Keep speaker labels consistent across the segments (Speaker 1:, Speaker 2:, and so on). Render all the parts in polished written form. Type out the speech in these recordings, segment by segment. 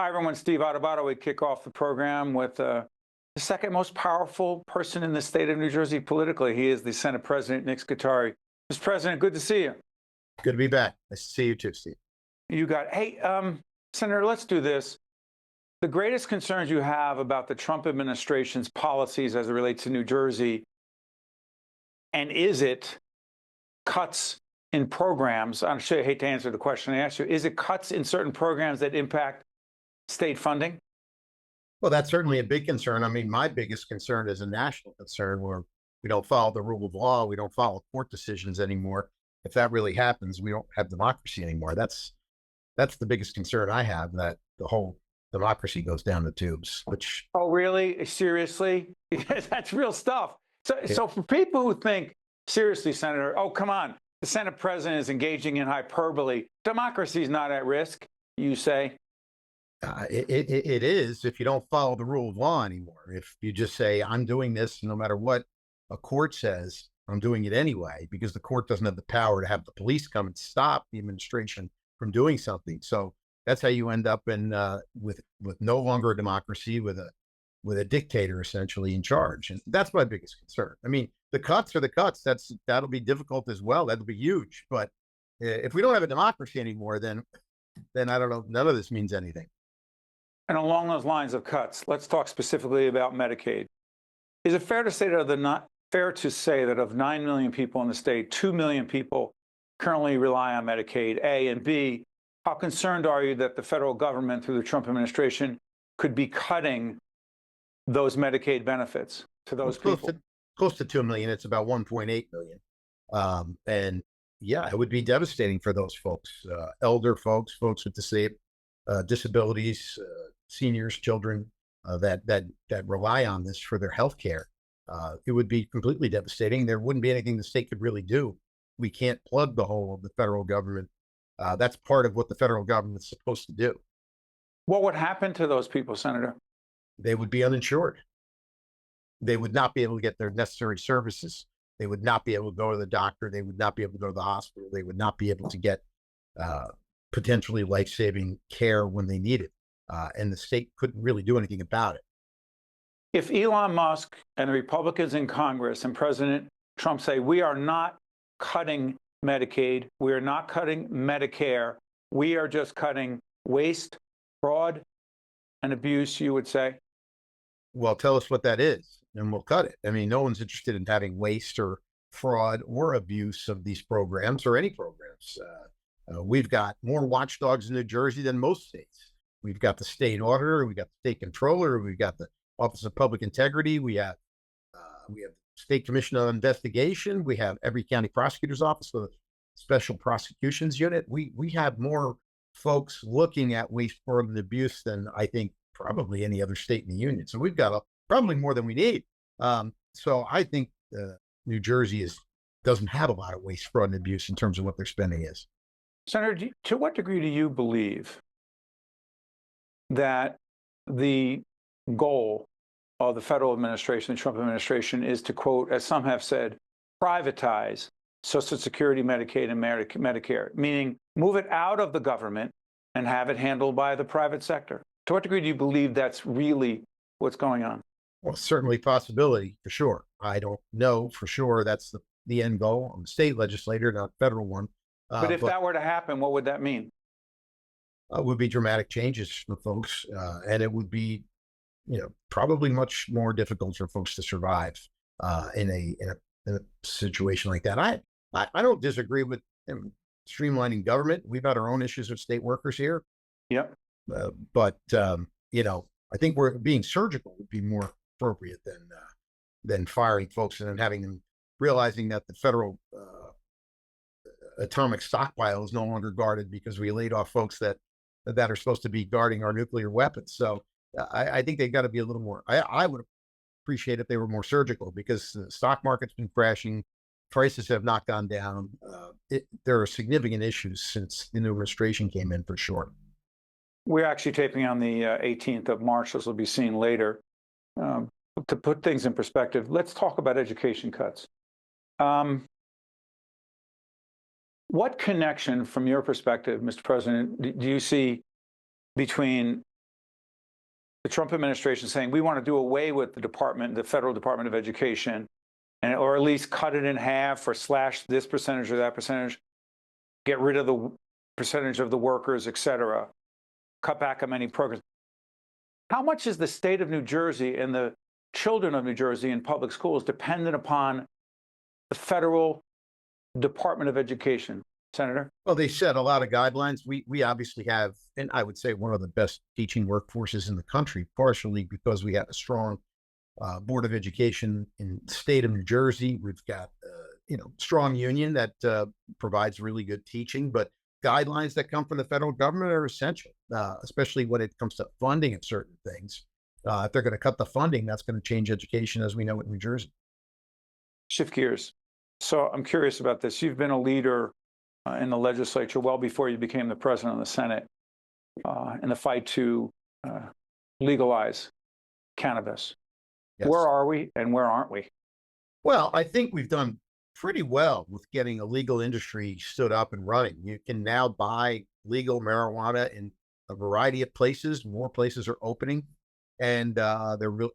Speaker 1: Hi, everyone. Steve Adubato. We kick off the program with the second most powerful person in the state of New Jersey politically. He is the Senate President, Nick Scutari. Mr. President, good to see you.
Speaker 2: Good to be back. Nice to see you too, Steve.
Speaker 1: Hey, Senator, let's do this. The greatest concerns you have about the Trump administration's policies as it relates to New Jersey, and is it cuts in programs? I'm sure I hate to answer the question I asked you. Is it cuts in certain programs that impact state funding?
Speaker 2: Well, that's certainly a big concern. I mean, my biggest concern is a national concern where we don't follow the rule of law. We don't follow court decisions anymore. If that really happens, we don't have democracy anymore. That's the biggest concern I have, that the whole democracy goes down the tubes, which.
Speaker 1: Oh, really? Seriously? That's real stuff. So for people who think, seriously, Senator, oh, come on, the Senate president is engaging in hyperbole. Democracy is not at risk, you say?
Speaker 2: It is if you don't follow the rule of law anymore. If you just say, I'm doing this no matter what a court says, I'm doing it anyway, because the court doesn't have the power to have the police come and stop the administration from doing something. So that's how you end up in with no longer a democracy, with a dictator essentially in charge. And that's my biggest concern. I mean, the cuts are the cuts. That'll be difficult as well. That'll be huge. But if we don't have a democracy anymore, then I don't know. None of this means anything.
Speaker 1: And along those lines of cuts, let's talk specifically about Medicaid. Is it fair to say that of 9 million people in the state, 2 million people currently rely on Medicaid? A, and B, how concerned are you that the federal government through the Trump administration could be cutting those Medicaid benefits to those people?
Speaker 2: Close to 2 million. It's about 1.8 million. And yeah, it would be devastating for those folks, elder folks, folks with disabilities, seniors, children that rely on this for their health care. It would be completely devastating. There wouldn't be anything the state could really do. We can't plug the hole of the federal government. That's part of what the federal government's supposed to do.
Speaker 1: What would happen to those people, Senator?
Speaker 2: They would be uninsured. They would not be able to get their necessary services. They would not be able to go to the doctor. They would not be able to go to the hospital. They would not be able to get potentially life-saving care when they need it. And the state couldn't really do anything about it.
Speaker 1: If Elon Musk and the Republicans in Congress and President Trump say, we are not cutting Medicaid, we are not cutting Medicare, we are just cutting waste, fraud, and abuse, you would say?
Speaker 2: Well, tell us what that is, and we'll cut it. I mean, no one's interested in having waste or fraud or abuse of these programs or any programs. We've got more watchdogs in New Jersey than most states. We've got the state auditor, we've got the state controller, we've got the Office of Public Integrity, we have State Commission on Investigation, we have every county prosecutor's office with a special prosecutions unit. We have more folks looking at waste, fraud, and abuse than I think probably any other state in the union. So we've got probably more than we need. So I think New Jersey doesn't have a lot of waste, fraud, and abuse in terms of what their spending is.
Speaker 1: Senator, to what degree do you believe that the goal of the federal administration, the Trump administration, is to, quote, as some have said, privatize Social Security, Medicaid, and Medicare, meaning move it out of the government and have it handled by the private sector? To what degree do you believe that's really what's going on?
Speaker 2: Well, certainly possibility, for sure. I don't know for sure that's the end goal. I'm a state legislator, not a federal one.
Speaker 1: But if that were to happen, what would that mean?
Speaker 2: It would be dramatic changes for folks, and it would be, probably much more difficult for folks to survive in a situation like that. I don't disagree with streamlining government. We've had our own issues with state workers here.
Speaker 1: Yep.
Speaker 2: But I think we're being surgical would be more appropriate than firing folks and then having them realizing that the federal atomic stockpile is no longer guarded because we laid off folks that are supposed to be guarding our nuclear weapons. So I think they've got to be a little more. I would appreciate if they were more surgical, because the stock market's been crashing. Prices have not gone down. There are significant issues since the new administration came in, for sure.
Speaker 1: We're actually taping on the 18th of March. This will be seen later. To put things in perspective, let's talk about education cuts. What connection, from your perspective, Mr. President, do you see between the Trump administration saying we want to do away with the Federal Department of Education, and or at least cut it in half or slash this percentage or that percentage, get rid of the percentage of the workers, et cetera, cut back on many programs. How much is the state of New Jersey and the children of New Jersey in public schools dependent upon the Federal Department of Education, Senator?
Speaker 2: Well, they set a lot of guidelines. We obviously have, and I would say one of the best teaching workforces in the country, partially because we have a strong Board of Education in the state of New Jersey. We've got, strong union that provides really good teaching, but guidelines that come from the federal government are essential, especially when it comes to funding of certain things. If they're going to cut the funding, that's going to change education as we know it in New Jersey.
Speaker 1: Shift gears. So I'm curious about this. You've been a leader in the legislature well before you became the president of the Senate in the fight to legalize cannabis.
Speaker 2: Yes.
Speaker 1: Where are we and where aren't we?
Speaker 2: Well, I think we've done pretty well with getting a legal industry stood up and running. You can now buy legal marijuana in a variety of places. More places are opening, and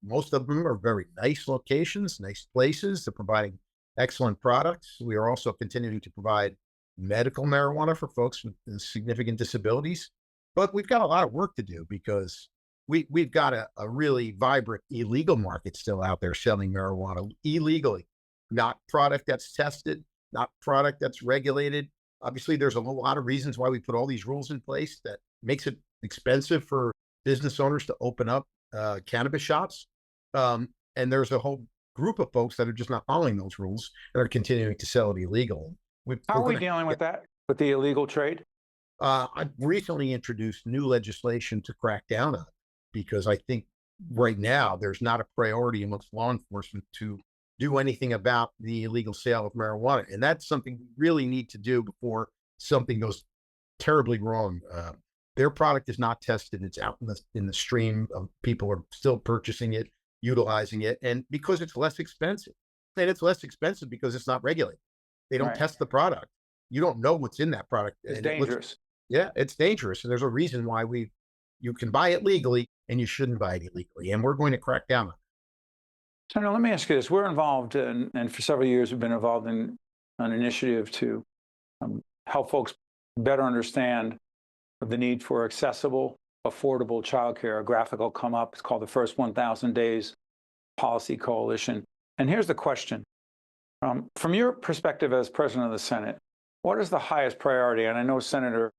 Speaker 2: most of them are very nice locations, nice places. They're providing excellent products. We are also continuing to provide medical marijuana for folks with significant disabilities, but we've got a lot of work to do because we've got a really vibrant illegal market still out there selling marijuana illegally, not product that's tested, not product that's regulated. Obviously, there's a lot of reasons why we put all these rules in place that makes it expensive for business owners to open up cannabis shops. And there's a whole group of folks that are just not following those rules and are continuing to sell it illegal.
Speaker 1: How are we dealing with that, with the illegal trade?
Speaker 2: I've recently introduced new legislation to crack down on it because I think right now there's not a priority amongst law enforcement to do anything about the illegal sale of marijuana. And that's something we really need to do before something goes terribly wrong. Their product is not tested. It's out in the stream of people are still purchasing it, utilizing it. And because it's less expensive, and it's less expensive because it's not regulated. They don't test the product. You don't know what's in that product.
Speaker 1: It's dangerous.
Speaker 2: It's dangerous. And there's a reason why you can buy it legally and you shouldn't buy it illegally. And we're going to crack down on it.
Speaker 1: So now let me ask you this. We're involved in, and for several years, we've been involved in an initiative to help folks better understand the need for accessible, affordable childcare. A graphic will come up. It's called the First 1,000 Days Policy Coalition. And here's the question. From your perspective as president of the Senate, what is the highest priority? And I know Senator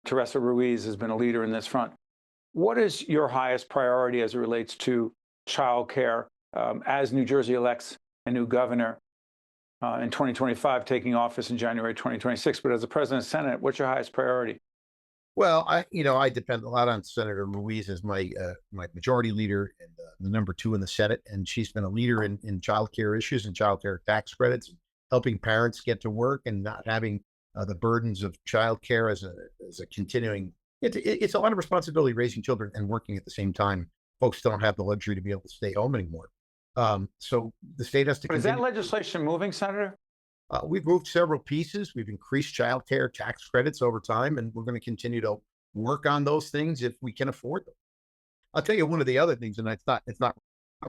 Speaker 1: Teresa Ruiz has been a leader in this front. What is your highest priority as it relates to childcare as New Jersey elects a new governor in 2025, taking office in January 2026? But as the president of the Senate, what's your highest priority?
Speaker 2: Well, I depend a lot on Senator Ruiz as my majority leader and the number 2 in the Senate, and she's been a leader in child care issues and child care tax credits, helping parents get to work and not having the burdens of child care as a continuing. It's a lot of responsibility raising children and working at the same time. Folks don't have the luxury to be able to stay home anymore. So the state has to.
Speaker 1: But is that legislation moving, Senator?
Speaker 2: We've moved several pieces. We've increased child care tax credits over time, and we're going to continue to work on those things if we can afford them. I'll tell you one of the other things, and it's not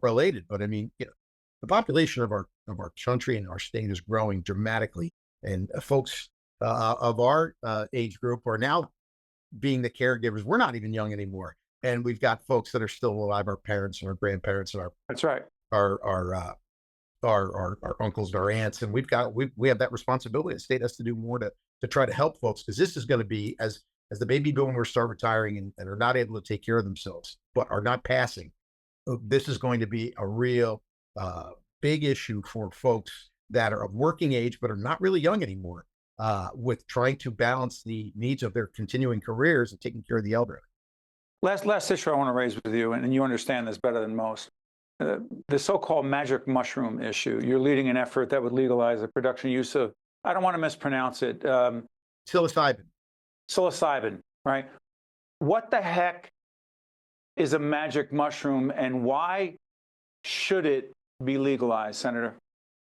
Speaker 2: related, but I mean, the population of our country and our state is growing dramatically, and folks of our age group are now being the caregivers. We're not even young anymore, and we've got folks that are still alive, our parents and our grandparents and
Speaker 1: That's right.
Speaker 2: our uncles and our aunts, and we have that responsibility. The state has to do more to try to help folks, because this is going to be as the baby boomers start retiring and are not able to take care of themselves, but are not passing. This is going to be a real big issue for folks that are of working age but are not really young anymore, with trying to balance the needs of their continuing careers and taking care of the elderly.
Speaker 1: Last issue I want to raise with you, and you understand this better than most. The so-called magic mushroom issue. You're leading an effort that would legalize the production use of, I don't want to mispronounce it.
Speaker 2: Psilocybin.
Speaker 1: Psilocybin, right? What the heck is a magic mushroom, and why should it be legalized, Senator?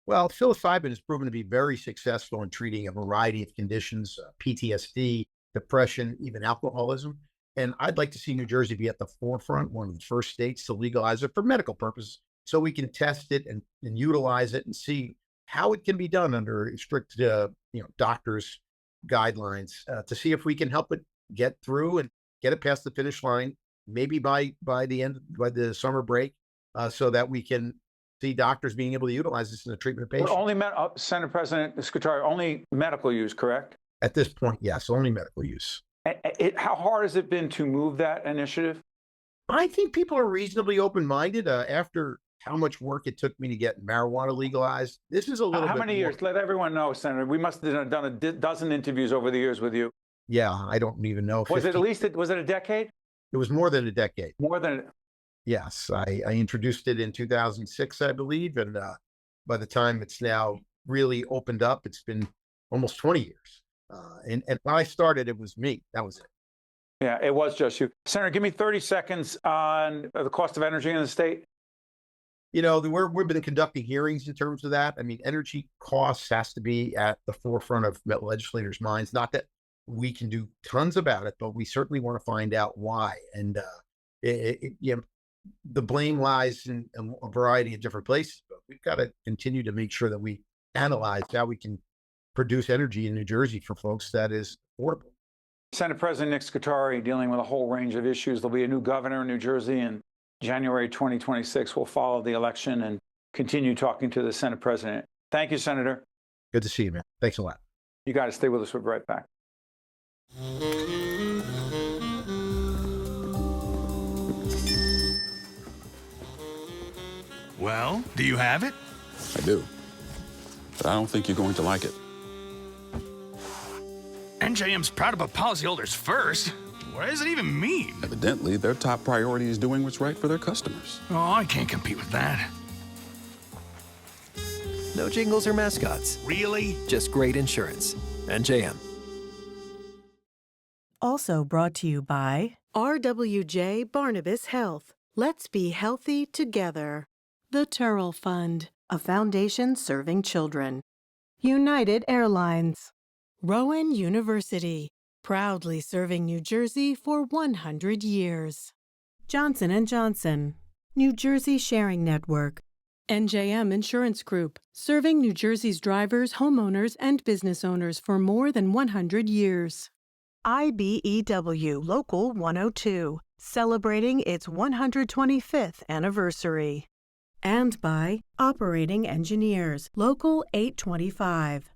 Speaker 2: Well, psilocybin has proven to be very successful in treating a variety of conditions, PTSD, depression, even alcoholism. And I'd like to see New Jersey be at the forefront, one of the first states to legalize it for medical purposes, so we can test it and utilize it and see how it can be done under strict, doctors' guidelines to see if we can help it get through and get it past the finish line, maybe by the summer break, so that we can see doctors being able to utilize this in the treatment of
Speaker 1: But
Speaker 2: patients.
Speaker 1: only, Senate President Scutari, only medical use, correct?
Speaker 2: At this point, yes, only medical use.
Speaker 1: How hard has it been to move that initiative?
Speaker 2: I think people are reasonably open-minded after how much work it took me to get marijuana legalized. This is a little
Speaker 1: How
Speaker 2: bit
Speaker 1: many
Speaker 2: more.
Speaker 1: years? Let everyone know, Senator. We must have done a dozen interviews over the years with you.
Speaker 2: Yeah, I don't even know.
Speaker 1: Was it
Speaker 2: 15
Speaker 1: was it a decade?
Speaker 2: It was more than a decade.
Speaker 1: More than,
Speaker 2: Yes, I introduced it in 2006, I believe, and by the time it's now really opened up, it's been almost 20 years. And when I started, it was me. That was it.
Speaker 1: yeah, it was just you. Senator, give me 30 seconds on the cost of energy in the state.
Speaker 2: We've been conducting hearings in terms of that. I mean, energy costs has to be at the forefront of legislators' minds. Not that we can do tons about it, but we certainly want to find out why. And the blame lies in a variety of different places, but we've got to continue to make sure that we analyze how we can produce energy in New Jersey for folks that is affordable.
Speaker 1: Senate President Nick Scutari dealing with a whole range of issues. There'll be a new governor in New Jersey in January 2026. We'll follow the election and continue talking to the Senate President. Thank you, Senator.
Speaker 2: Good to see you, man. Thanks a lot.
Speaker 1: You got to stay with us. We'll be right back.
Speaker 3: Well, do you have it?
Speaker 4: I do. But I don't think you're going to like it.
Speaker 3: NJM's proud to put policyholders first. What does it even mean?
Speaker 4: Evidently, their top priority is doing what's right for their customers.
Speaker 3: Oh, I can't compete with that.
Speaker 5: No jingles or mascots,
Speaker 3: Really?
Speaker 5: just great insurance. NJM.
Speaker 6: Also brought to you by RWJ Barnabas Health. Let's be healthy together. The Turrell Fund, a foundation serving children. United Airlines. Rowan University, proudly serving New Jersey for 100 years. Johnson & Johnson, New Jersey Sharing Network. NJM Insurance Group, serving New Jersey's drivers, homeowners, and business owners for more than 100 years. IBEW Local 102, celebrating its 125th anniversary. And by Operating Engineers, Local 825,